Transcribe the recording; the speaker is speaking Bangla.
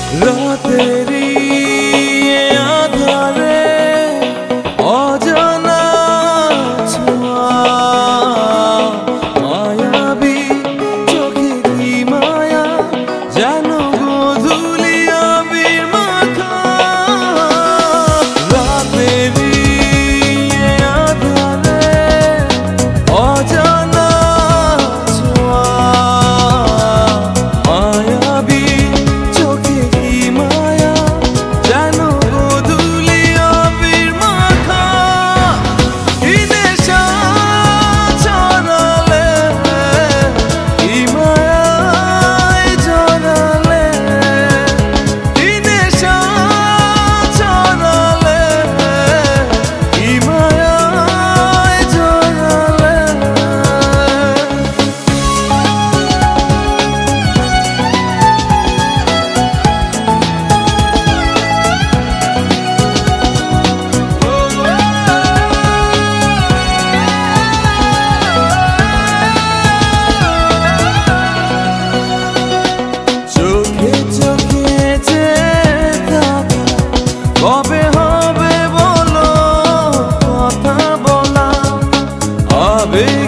রাতেরি আধারে অজানা ছোঁয়া মায়াবী চোখে কি মায়া যেন গোধূলি আবির মাখা রাতেরি আধারে অজানা ছোঁয়া মায়াবী চোখে কি মায়া যেন গোধূলি আবির মাখা কি নেশা ছড়ালে কি মায়ায় জড়ালে কি নেশা ছড়ালে কি মায়ায় জড়ালে চোখে চোখে যে দেখা কবে হবে বলো কথা বলা আবেগ